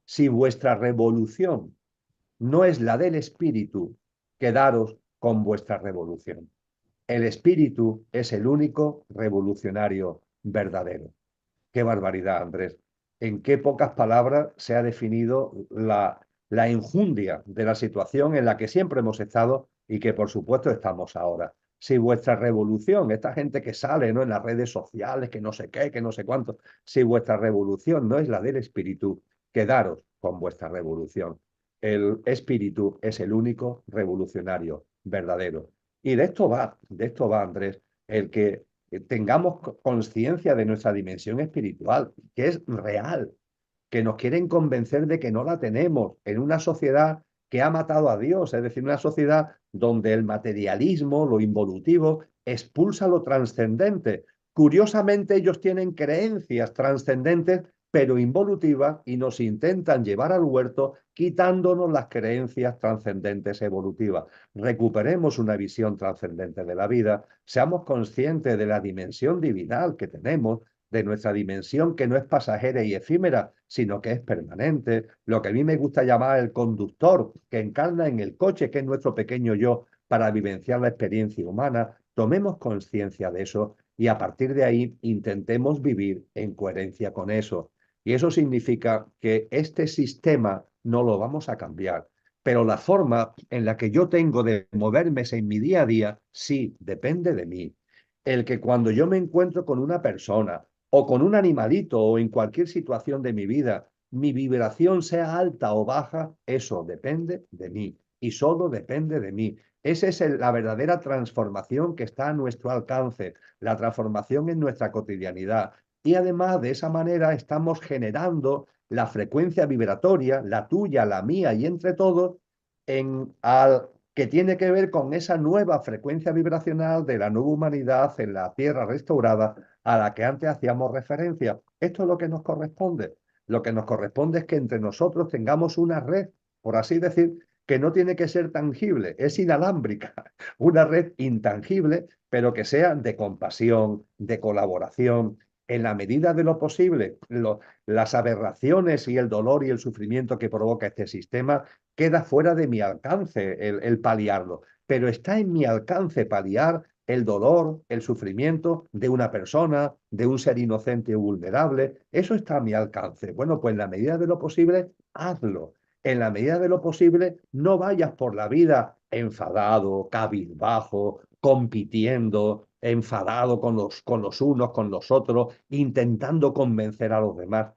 si vuestra revolución no es la del espíritu, quedaros con vuestra revolución. El espíritu es el único revolucionario verdadero. Qué barbaridad, Andrés. En qué pocas palabras se ha definido la enjundia de la situación en la que siempre hemos estado y que por supuesto estamos ahora. Si vuestra revolución, esta gente que sale, ¿no?, en las redes sociales, que no sé qué, que no sé cuánto, si vuestra revolución no es la del espíritu, quedaros con vuestra revolución. El espíritu es el único revolucionario verdadero. Y de esto va, Andrés, el que tengamos conciencia de nuestra dimensión espiritual, que es real, que nos quieren convencer de que no la tenemos en una sociedad que ha matado a Dios, es decir, una sociedad donde el materialismo, lo involutivo, expulsa lo trascendente. Curiosamente, ellos tienen creencias trascendentes, pero involutivas, y nos intentan llevar al huerto quitándonos las creencias trascendentes evolutivas. Recuperemos una visión trascendente de la vida, seamos conscientes de la dimensión divinal que tenemos, de nuestra dimensión que no es pasajera y efímera, sino que es permanente, lo que a mí me gusta llamar el conductor, que encarna en el coche, que es nuestro pequeño yo, para vivenciar la experiencia humana. Tomemos conciencia de eso y a partir de ahí intentemos vivir en coherencia con eso. Y eso significa que este sistema no lo vamos a cambiar, pero la forma en la que yo tengo de moverme en mi día a día, sí, depende de mí. El que cuando yo me encuentro con una persona o con un animalito o en cualquier situación de mi vida, mi vibración sea alta o baja, eso depende de mí y solo depende de mí. Esa es la verdadera transformación que está a nuestro alcance, la transformación en nuestra cotidianidad. Y además de esa manera estamos generando la frecuencia vibratoria, la tuya, la mía y entre todos, que tiene que ver con esa nueva frecuencia vibracional de la nueva humanidad en la tierra restaurada a la que antes hacíamos referencia. Esto es lo que nos corresponde. Lo que nos corresponde es que entre nosotros tengamos una red, por así decir, que no tiene que ser tangible, es inalámbrica, una red intangible, pero que sea de compasión, de colaboración, en la medida de lo posible. Las aberraciones y el dolor y el sufrimiento que provoca este sistema queda fuera de mi alcance el paliarlo, pero está en mi alcance paliar el dolor, el sufrimiento de una persona, de un ser inocente o vulnerable. Eso está a mi alcance. Bueno, pues en la medida de lo posible, hazlo. En la medida de lo posible, no vayas por la vida enfadado, cabizbajo, compitiendo, enfadado con los unos, con los otros, intentando convencer a los demás.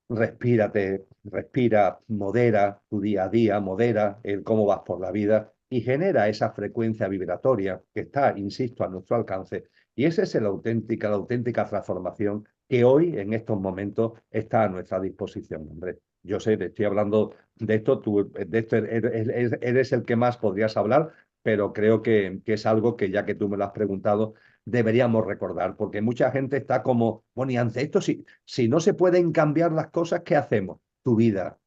Respírate, respira, modera tu día a día, modera el cómo vas por la vida y genera esa frecuencia vibratoria que está, insisto, a nuestro alcance. Y esa es la auténtica transformación que hoy, en estos momentos, está a nuestra disposición, hombre. Yo sé, te estoy hablando de esto, tú de esto eres el que más podrías hablar, pero creo que es algo que ya que tú me lo has preguntado, deberíamos recordar, porque mucha gente está como, bueno, y ante esto, si no se pueden cambiar las cosas, ¿qué hacemos? Tu vida,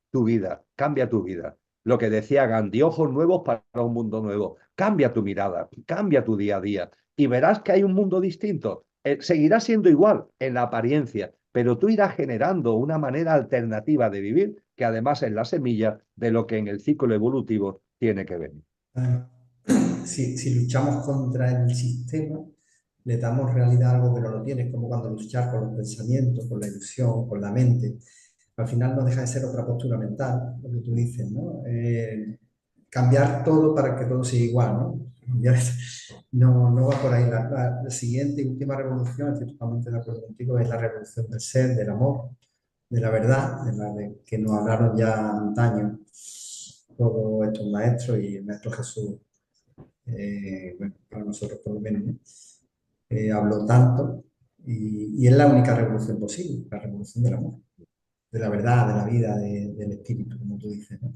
cambia tu vida. Lo que decía Gandhi, ojos nuevos para un mundo nuevo. Cambia tu mirada, cambia tu día a día y verás que hay un mundo distinto. Seguirá siendo igual en la apariencia, pero tú irás generando una manera alternativa de vivir que además es la semilla de lo que en el ciclo evolutivo tiene que venir. Si luchamos contra el sistema, le damos realidad a algo que no lo tiene, es como cuando luchar con los pensamientos, con la ilusión, con la mente. Al final no deja de ser otra postura mental, lo que tú dices, ¿no? Cambiar todo para que todo sea igual, ¿no? No va por ahí. La siguiente y última revolución, estoy totalmente de acuerdo contigo, es la revolución del ser, del amor, de la verdad, que nos hablaron ya antaño todos estos maestros y el maestro Jesús, bueno, para nosotros por lo menos, ¿no? Habló tanto y es la única revolución posible, la revolución del amor, de la verdad, de la vida, del espíritu, como tú dices, ¿no?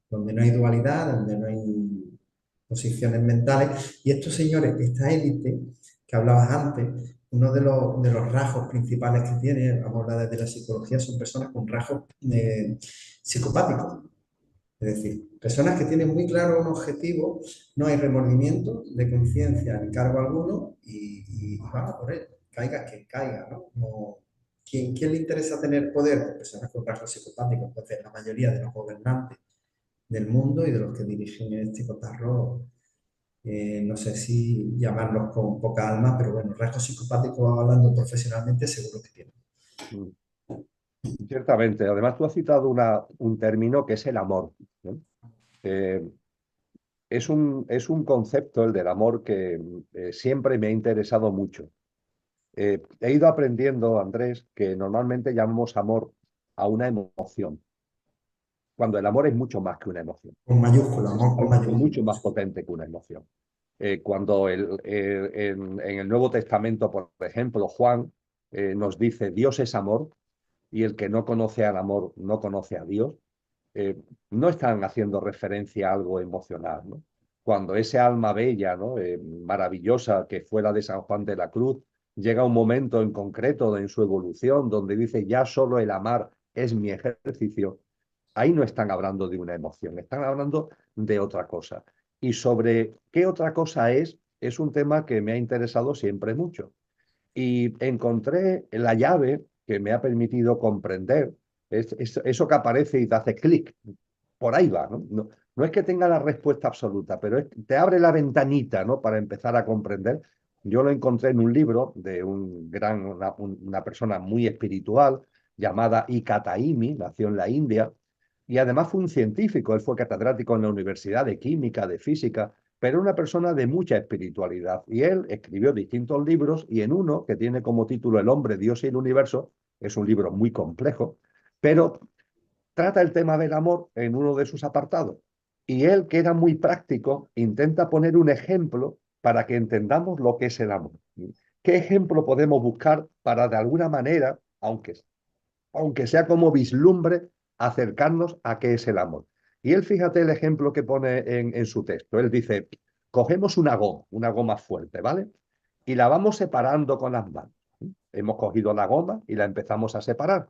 Donde no hay dualidad, donde no hay posiciones mentales. Y estos señores, esta élite que hablabas antes, uno de los rasgos principales que tiene, vamos a hablar desde la psicología, son personas con rasgos psicopáticos. Es decir, personas que tienen muy claro un objetivo, no hay remordimiento de conciencia ni cargo alguno y van a por él, caiga quien caiga, ¿no? ¿Quién le interesa tener poder? Pues personas con rasgos psicopáticos, entonces la mayoría de los gobernantes del mundo y de los que dirigen este cotarro. No sé si llamarlos con poca alma, pero bueno, rasgos psicopáticos hablando profesionalmente seguro que tienen. Mm. Ciertamente. Además, tú has citado un término que es el amor, ¿no? Eh, es un concepto, el del amor, que siempre me ha interesado mucho. He ido aprendiendo, Andrés, que normalmente llamamos amor a una emoción, cuando el amor es mucho más que una emoción. Con mayúscula, Es amor con algo mayúscula. mucho más potente que una emoción. Cuando en el Nuevo Testamento, por ejemplo, Juan nos dice Dios es amor y el que no conoce al amor no conoce a Dios, eh, no están haciendo referencia a algo emocional, ¿no? Cuando ese alma bella, ¿no? Maravillosa que fue la de San Juan de la Cruz, llega un momento en concreto en su evolución donde dice ya solo el amar es mi ejercicio, ahí no están hablando de una emoción, están hablando de otra cosa. Y sobre qué otra cosa es un tema que me ha interesado siempre mucho. Y encontré la llave que me ha permitido comprender eso que aparece y te hace clic. Por ahí va, ¿no? No, no es que tenga la respuesta absoluta, pero te abre la ventanita, ¿no? Para empezar a comprender. Yo lo encontré en un libro de una persona muy espiritual llamada Ika Taimi, nació en la India, y además fue un científico. Él fue catedrático en la Universidad de Química, de Física, pero una persona de mucha espiritualidad. Y él escribió distintos libros y en uno, que tiene como título El hombre, Dios y el universo, es un libro muy complejo, pero trata el tema del amor en uno de sus apartados. Y él, que era muy práctico, intenta poner un ejemplo para que entendamos lo que es el amor. ¿Qué ejemplo podemos buscar para, de alguna manera, aunque sea como vislumbre, acercarnos a qué es el amor? Y él, fíjate el ejemplo que pone en su texto. Él dice, cogemos una goma fuerte, ¿vale? Y la vamos separando con las manos. Hemos cogido la goma y la empezamos a separar.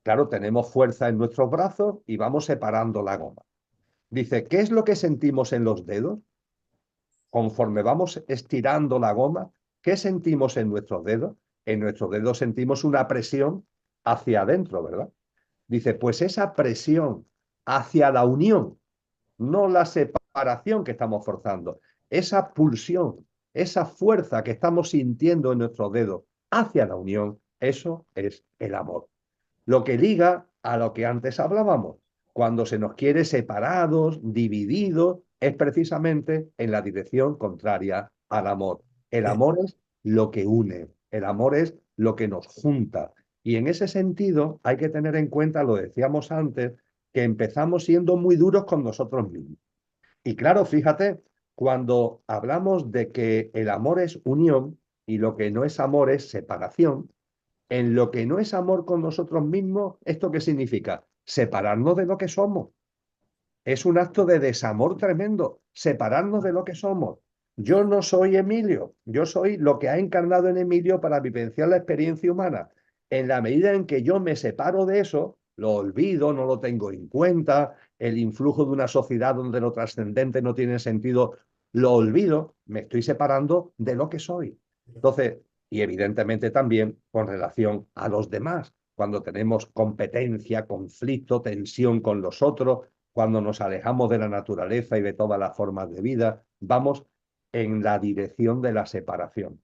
Claro, tenemos fuerza en nuestros brazos y vamos separando la goma. Dice, ¿qué es lo que sentimos en los dedos? Conforme vamos estirando la goma, ¿qué sentimos en nuestros dedos? En nuestros dedos sentimos una presión hacia adentro, ¿verdad? Dice, pues esa presión hacia la unión, no la separación que estamos forzando, esa pulsión, esa fuerza que estamos sintiendo en nuestros dedos hacia la unión, eso es el amor. Lo que liga a lo que antes hablábamos. Cuando se nos quiere separados, divididos, es precisamente en la dirección contraria al amor. El Eh, amor es lo que une, el amor es lo que nos junta. Y en ese sentido hay que tener en cuenta, lo decíamos antes, que empezamos siendo muy duros con nosotros mismos. Y claro, fíjate, cuando hablamos de que el amor es unión y lo que no es amor es separación, en lo que no es amor con nosotros mismos, ¿esto qué significa? Separarnos de lo que somos. Es un acto de desamor tremendo, separarnos de lo que somos. Yo no soy Emilio, yo soy lo que ha encarnado en Emilio para vivenciar la experiencia humana. En la medida en que yo me separo de eso, lo olvido, no lo tengo en cuenta, el influjo de una sociedad donde lo trascendente no tiene sentido, lo olvido, me estoy separando de lo que soy. Entonces, y evidentemente también con relación a los demás, cuando tenemos competencia, conflicto, tensión con los otros, cuando nos alejamos de la naturaleza y de todas las formas de vida, vamos en la dirección de la separación.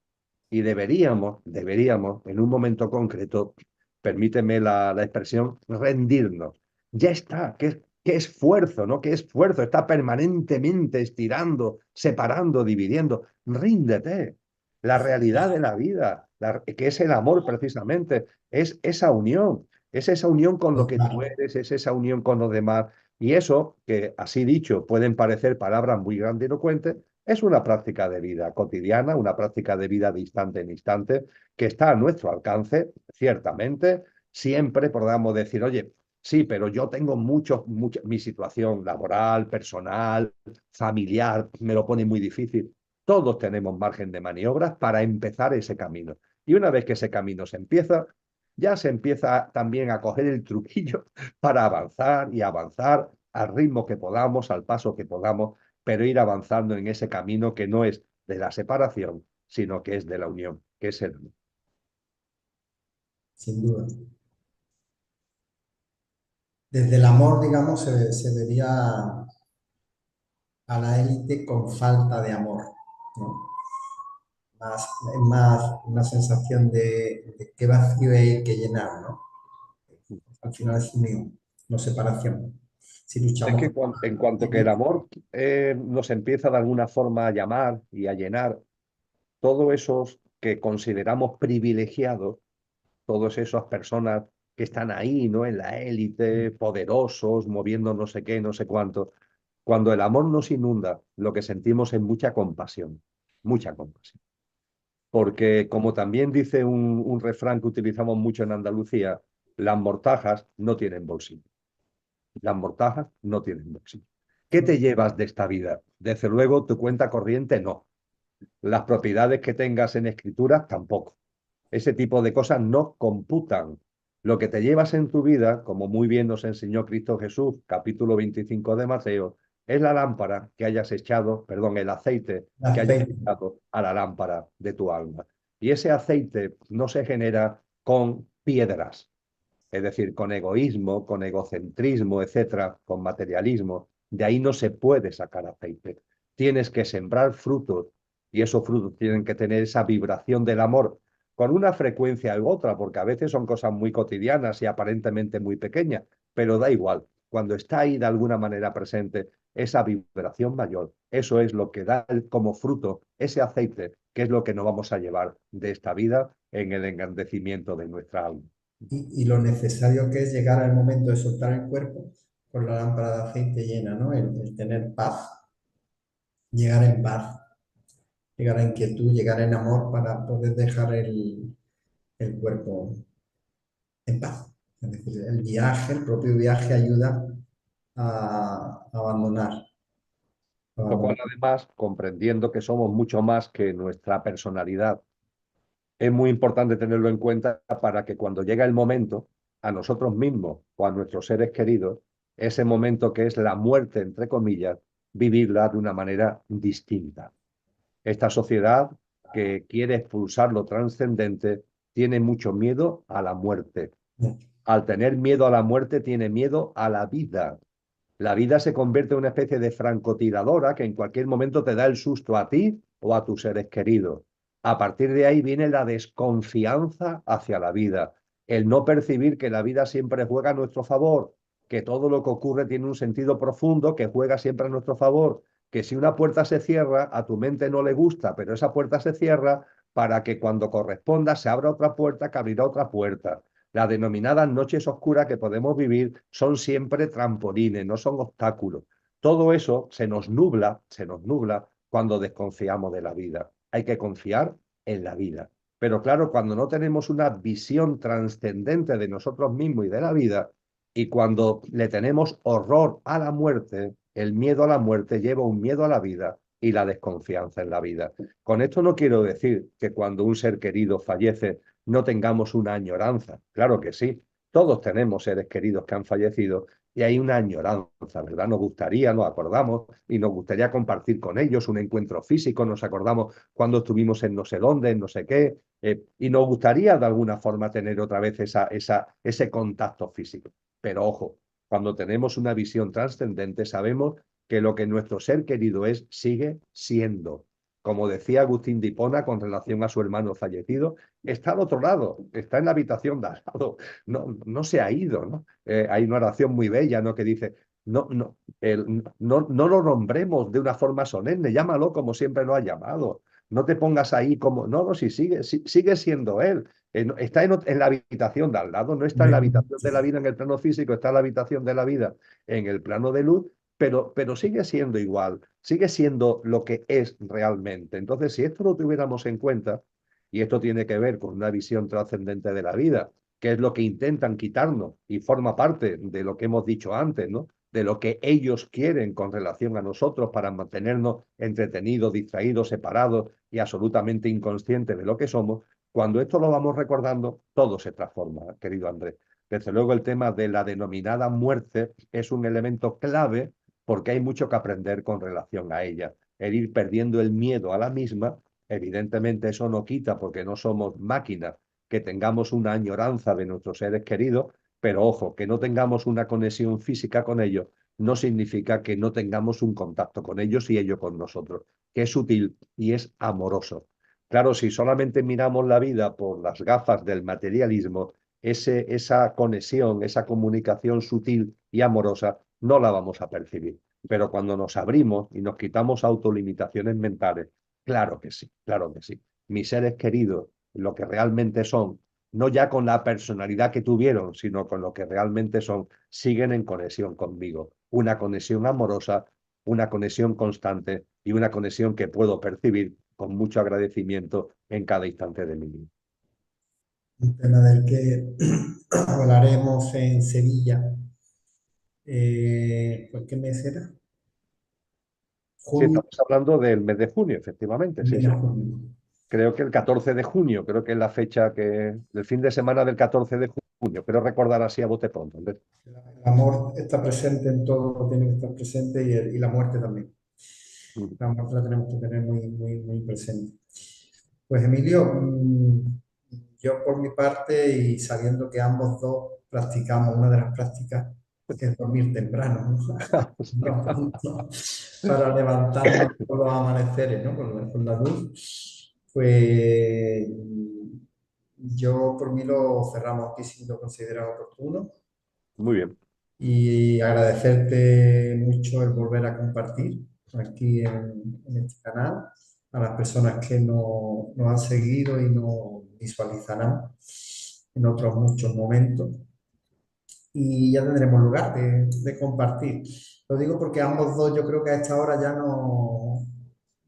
Y deberíamos, en un momento concreto, permíteme la expresión, rendirnos. Ya está, qué esfuerzo, ¿no? Qué esfuerzo, está permanentemente estirando, separando, dividiendo. Ríndete. La realidad de la vida, que es el amor precisamente, es esa unión con lo que tú eres, es esa unión con los demás. Y eso, que así dicho pueden parecer palabras muy grandilocuentes, es una práctica de vida cotidiana, una práctica de vida de instante en instante, que está a nuestro alcance, ciertamente. Siempre podamos decir, oye, sí, pero yo tengo mi situación laboral, personal, familiar, me lo pone muy difícil. Todos tenemos margen de maniobras para empezar ese camino. Y una vez que ese camino se empieza, ya se empieza también a coger el truquillo para avanzar y avanzar al ritmo que podamos, al paso que podamos, pero ir avanzando en ese camino que no es de la separación, sino que es de la unión, que es el amor. Sin duda. Desde el amor, digamos, se vería a la élite con falta de amor, ¿no? Es más una sensación de qué vacío hay que llenar, ¿no? Al final es unión, no separación. Si Es luchamos que por en cuanto que el amor nos empieza de alguna forma a llamar y a llenar, todos esos que consideramos privilegiados, todas esas personas que están ahí, ¿no? En la élite, poderosos, moviendo no sé qué, no sé cuánto. Cuando el amor nos inunda, lo que sentimos es mucha compasión, mucha compasión. Porque como también dice un refrán que utilizamos mucho en Andalucía, las mortajas no tienen bolsillo. Las mortajas no tienen bolsillo. ¿Qué te llevas de esta vida? Desde luego, tu cuenta corriente no. Las propiedades que tengas en escritura tampoco. Ese tipo de cosas no computan. Lo que te llevas en tu vida, como muy bien nos enseñó Cristo Jesús, capítulo 25 de Mateo, es la lámpara que hayas echado, perdón, el aceite el que hayas aceite. echado a la lámpara de tu alma. Y ese aceite no se genera con piedras, es decir, con egoísmo, con egocentrismo, etcétera, con materialismo. De ahí no se puede sacar aceite. Tienes que sembrar frutos y esos frutos tienen que tener esa vibración del amor con una frecuencia u otra, porque a veces son cosas muy cotidianas y aparentemente muy pequeñas, pero da igual. Cuando está ahí de alguna manera presente esa vibración mayor, eso es lo que da como fruto ese aceite, que es lo que nos vamos a llevar de esta vida en el engrandecimiento de nuestra alma. Y lo necesario que es llegar al momento de soltar el cuerpo con la lámpara de aceite llena, ¿no? El tener paz, llegar en paz, llegar en quietud, llegar en amor para poder dejar el cuerpo en paz. Es decir, el viaje, el propio viaje ayuda a abandonar. A Lo cual abandonar. además, comprendiendo que somos mucho más que nuestra personalidad, es muy importante tenerlo en cuenta para que cuando llega el momento, a nosotros mismos o a nuestros seres queridos, ese momento que es la muerte, entre comillas, vivirla de una manera distinta. Esta sociedad que quiere expulsar lo trascendente tiene mucho miedo a la muerte. Al tener miedo a la muerte, tiene miedo a la vida. La vida se convierte en una especie de francotiradora que en cualquier momento te da el susto a ti o a tus seres queridos. A partir de ahí viene la desconfianza hacia la vida, el no percibir que la vida siempre juega a nuestro favor, que todo lo que ocurre tiene un sentido profundo que juega siempre a nuestro favor, que si una puerta se cierra, a tu mente no le gusta, pero esa puerta se cierra para que cuando corresponda se abra otra puerta, que abrirá otra puerta. Las denominadas noches oscuras que podemos vivir son siempre trampolines, no son obstáculos. Todo eso se nos nubla cuando desconfiamos de la vida. Hay que confiar en la vida. Pero claro, cuando no tenemos una visión trascendente de nosotros mismos y de la vida, y cuando le tenemos horror a la muerte, el miedo a la muerte lleva un miedo a la vida y la desconfianza en la vida. Con esto no quiero decir que cuando un ser querido fallece no tengamos una añoranza. Claro que sí, todos tenemos seres queridos que han fallecido y hay una añoranza, ¿verdad? Nos gustaría, nos acordamos y nos gustaría compartir con ellos un encuentro físico, nos acordamos cuando estuvimos en no sé dónde, en no sé qué, y nos gustaría de alguna forma tener otra vez ese contacto físico. Pero ojo, cuando tenemos una visión trascendente sabemos que lo que nuestro ser querido es sigue siendo. Como decía Agustín de Hipona con relación a su hermano fallecido, está al otro lado, está en la habitación de al lado, no se ha ido, ¿no? Hay una oración muy bella, ¿no? Que dice, no lo nombremos de una forma solemne, llámalo como siempre lo ha llamado. No te pongas ahí como, no, si sigue siendo él. Está en la habitación de al lado, no está en la habitación de la vida en el plano físico, está en la habitación de la vida en el plano de luz, pero sigue siendo igual, sigue siendo lo que es realmente. Entonces, si esto lo tuviéramos en cuenta, y esto tiene que ver con una visión trascendente de la vida, que es lo que intentan quitarnos y forma parte de lo que hemos dicho antes, ¿no? De lo que ellos quieren con relación a nosotros para mantenernos entretenidos, distraídos, separados y absolutamente inconscientes de lo que somos, cuando esto lo vamos recordando, todo se transforma, querido Andrés. Desde luego el tema de la denominada muerte es un elemento clave porque hay mucho que aprender con relación a ella. El ir perdiendo el miedo a la misma, evidentemente eso no quita porque no somos máquinas, que tengamos una añoranza de nuestros seres queridos, pero ojo, que no tengamos una conexión física con ellos, no significa que no tengamos un contacto con ellos y ellos con nosotros, que es sutil y es amoroso. Claro, si solamente miramos la vida por las gafas del materialismo, esa conexión, esa comunicación sutil y amorosa, no la vamos a percibir. Pero cuando nos abrimos y nos quitamos autolimitaciones mentales, claro que sí, claro que sí. Mis seres queridos, lo que realmente son, no ya con la personalidad que tuvieron, sino con lo que realmente son, siguen en conexión conmigo. Una conexión amorosa, una conexión constante y una conexión que puedo percibir con mucho agradecimiento en cada instante de mi vida. Un tema del que hablaremos en Sevilla. ¿Por qué mes era? Sí, Junio, estamos hablando del mes de junio, efectivamente, sí, mes de sí. junio. Creo que el 14 de junio, creo que es la fecha del fin de semana del 14 de junio. Quiero recordar así a bote pronto, Andrés. El amor está presente en todo, tiene que estar presente y la muerte también. Mm. La muerte la tenemos que tener muy, muy, muy presente. Pues Emilio, yo por mi parte y sabiendo que ambos dos practicamos una de las prácticas que es dormir temprano, ¿no? No pronto, para levantarnos con los amaneceres, ¿no? Con la luz, pues yo por mí lo cerramos aquí si lo consideras oportuno Muy bien. y agradecerte mucho el volver a compartir aquí en este canal a las personas que nos han seguido y nos visualizarán en otros muchos momentos y ya tendremos lugar de compartir. Lo digo porque ambos dos yo creo que a esta hora ya no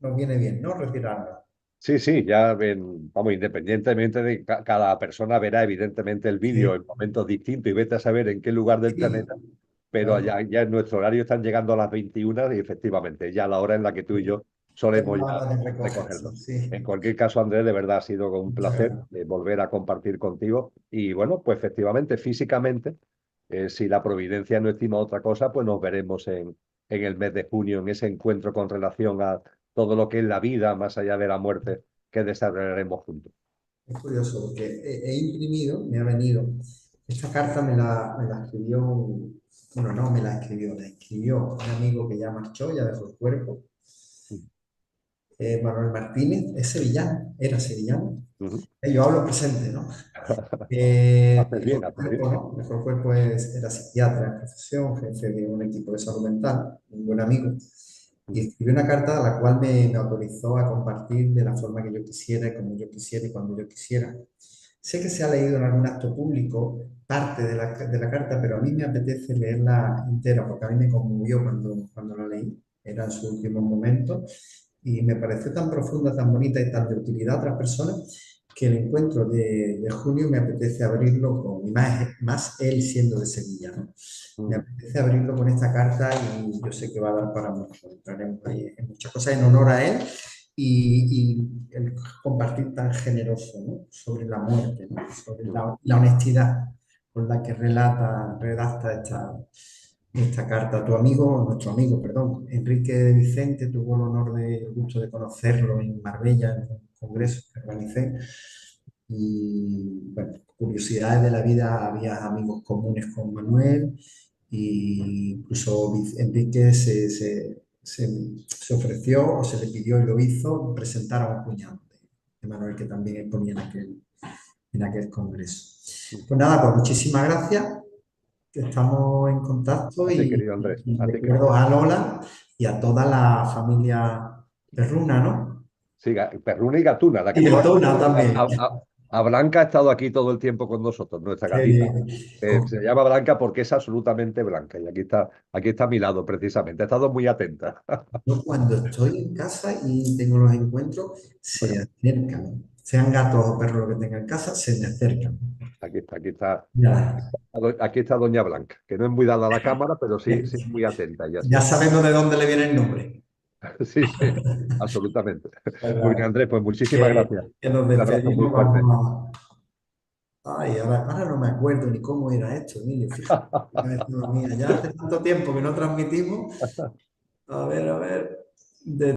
nos viene bien, ¿no? Retirarnos. Sí, sí, ya ven, vamos, independientemente de cada persona verá evidentemente el vídeo Sí, en momentos distintos y vete a saber en qué lugar del sí, planeta, pero claro. ya en nuestro horario están llegando a las 21 y efectivamente ya la hora en la que tú y yo Es solemos la ya hora de recogerse, recogernos. sí. En cualquier caso, Andrés, de verdad ha sido un Muchas placer gracias. volver a compartir contigo y bueno, pues efectivamente, físicamente, si la providencia no estima otra cosa, pues nos veremos en el mes de junio, en ese encuentro con relación a todo lo que es la vida más allá de la muerte que desarrollaremos juntos. Es curioso porque he imprimido, me ha venido, esta carta me la escribió, bueno, no me la escribió, la escribió un amigo que ya marchó, ya dejó el cuerpo, Manuel Martínez, es sevillano, era sevillano. Ujú. Yo hablo presente, ¿no? Haces Dejó bien, el haces bien. cuerpo, ¿no? Dejó el cuerpo, era psiquiatra en profesión, jefe de un equipo de salud mental, un buen amigo. Y Ujú. escribió una carta a la cual me autorizó a compartir de la forma que yo quisiera, y como yo quisiera y cuando yo quisiera. Sé que se ha leído en algún acto público parte de la carta, pero a mí me apetece leerla entera porque a mí me conmovió cuando la leí. Era en su último momento y me pareció tan profunda, tan bonita y tan de utilidad a otras personas que el encuentro de junio me apetece abrirlo con, y más él siendo de Sevilla, ¿no? Me Ujú. apetece abrirlo con esta carta y yo sé que va a dar para mucho. Entraremos ahí en muchas cosas en honor a él y el compartir tan generoso, ¿no? Sobre la muerte, ¿no? Sobre Ujú. la honestidad con la que redacta esta carta. Tu amigo, nuestro amigo, perdón, Enrique de Vicente, tuvo el honor el gusto de conocerlo en Marbella, en un congreso que organicé. Y bueno, curiosidades de la vida, había amigos comunes con Manuel, y incluso Enrique se ofreció o se le pidió y lo hizo presentar a un cuñado de Manuel que también exponía en aquel congreso. Pues nada, pues muchísimas gracias, que estamos en contacto A ti, y, querido Andrés, y a ti, querido recuerdo Andrés. a Lola y a toda la familia Perruna, ¿no? Sí, Perruna y Gatuna, la que Y tenemos. Gatuna también. A Blanca ha estado aquí todo el tiempo con nosotros, nuestra Qué gatita. bien. Se llama Blanca porque es absolutamente blanca y aquí está a mi lado precisamente. Ha estado muy atenta. Yo cuando estoy en casa y tengo los encuentros, se Bueno, acercan. Sean gatos o perros lo que tenga en casa, se me acercan. aquí está, Ya, aquí está Doña Blanca, que no es muy dada a la cámara, pero ya, sí, sí es muy atenta, ya ya sí. sabemos de dónde le viene el nombre. Sí, sí, absolutamente. Muy bien, ¿Verdad? Andrés, pues muchísimas Que, gracias. que nos Un abrazo muy despedimos, fuerte. vamos a... Ay, ahora no me acuerdo ni cómo era esto, Emilio, fíjate. Ya hace tanto tiempo que no transmitimos. A ver,